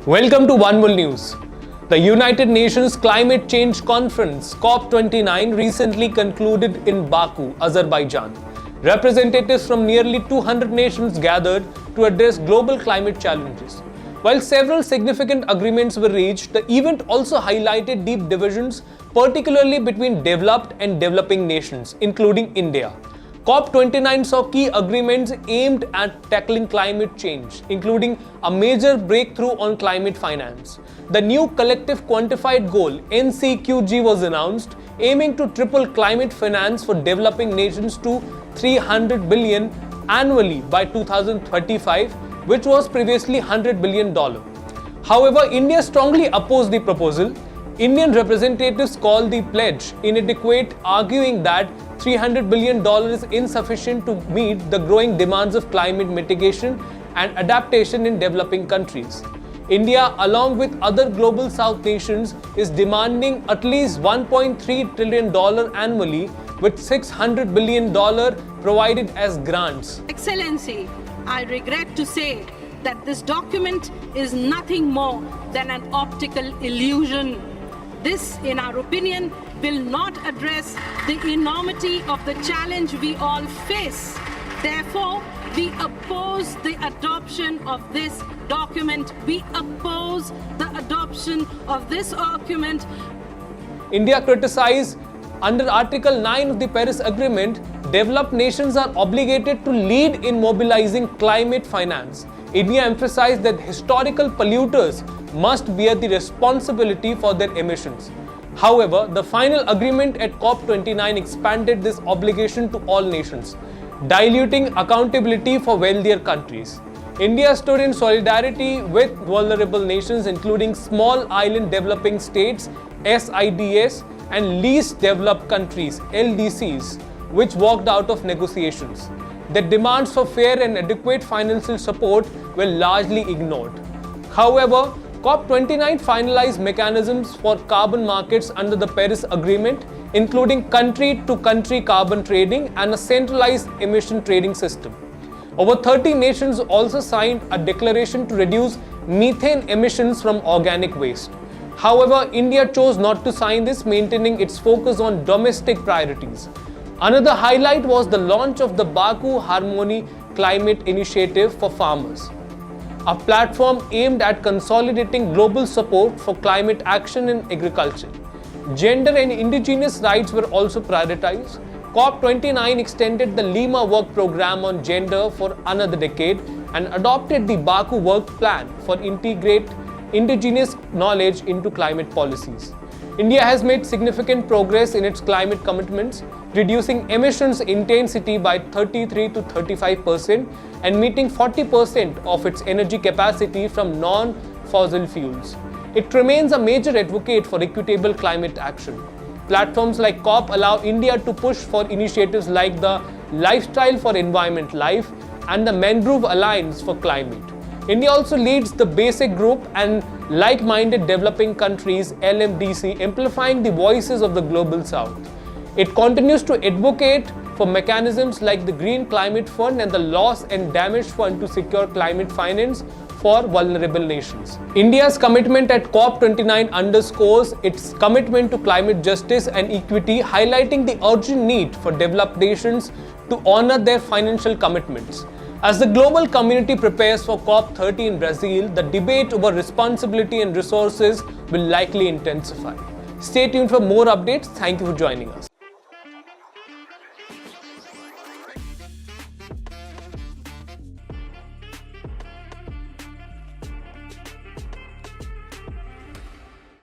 Welcome to One World News. The United Nations Climate Change Conference COP29 recently concluded in Baku, Azerbaijan. Representatives from nearly 200 nations gathered to address global climate challenges. While several significant agreements were reached, the event also highlighted deep divisions, particularly between developed and developing nations, including India. COP29 saw key agreements aimed at tackling climate change, including a major breakthrough on climate finance. The new collective quantified goal NCQG was announced, aiming to triple climate finance for developing nations to $300 billion annually by 2035, which was previously $100 billion. However, India strongly opposed the proposal. Indian representatives called the pledge inadequate, arguing that $300 billion is insufficient to meet the growing demands of climate mitigation and adaptation in developing countries. India, along with other global South nations, is demanding at least $1.3 trillion annually, with $600 billion provided as grants. Excellency, I regret to say that this document is nothing more than an optical illusion. This, in our opinion, will not address the enormity of the challenge we all face. Therefore, we oppose the adoption of this document. We oppose the adoption of this document. India criticized under Article 9 of the Paris Agreement, developed nations are obligated to lead in mobilizing climate finance. India emphasized that historical polluters must bear the responsibility for their emissions. However, the final agreement at COP29 expanded this obligation to all nations, diluting accountability for wealthier countries. India stood in solidarity with vulnerable nations, including small island developing states, SIDS, and least developed countries, LDCs, which walked out of negotiations. The demands for fair and adequate financial support were largely ignored. However, COP29 finalized mechanisms for carbon markets under the Paris Agreement, including country-to-country carbon trading and a centralized emission trading system. Over 30 nations also signed a declaration to reduce methane emissions from organic waste. However, India chose not to sign this, maintaining its focus on domestic priorities. Another highlight was the launch of the Baku Harmony Climate Initiative for Farmers, a platform aimed at consolidating global support for climate action in agriculture. Gender and indigenous rights were also prioritized. COP29 extended the Lima Work Program on Gender for another decade and adopted the Baku Work Plan for integrate indigenous knowledge into climate policies. India has made significant progress in its climate commitments, reducing emissions intensity by 33 to 35% and meeting 40% of its energy capacity from non-fossil fuels. It remains a major advocate for equitable climate action. Platforms like COP allow India to push for initiatives like the Lifestyle for Environment Life and the Mangrove Alliance for Climate. India also leads the BASIC Group and like-minded developing countries LMDC, amplifying the voices of the global South. It continues to advocate for mechanisms like the Green Climate Fund and the Loss and Damage Fund to secure climate finance for vulnerable nations. India's commitment at COP29 underscores its commitment to climate justice and equity, highlighting the urgent need for developed nations to honor their financial commitments. As the global community prepares for COP30 in Brazil, the debate over responsibility and resources will likely intensify. Stay tuned for more updates. Thank you for joining us.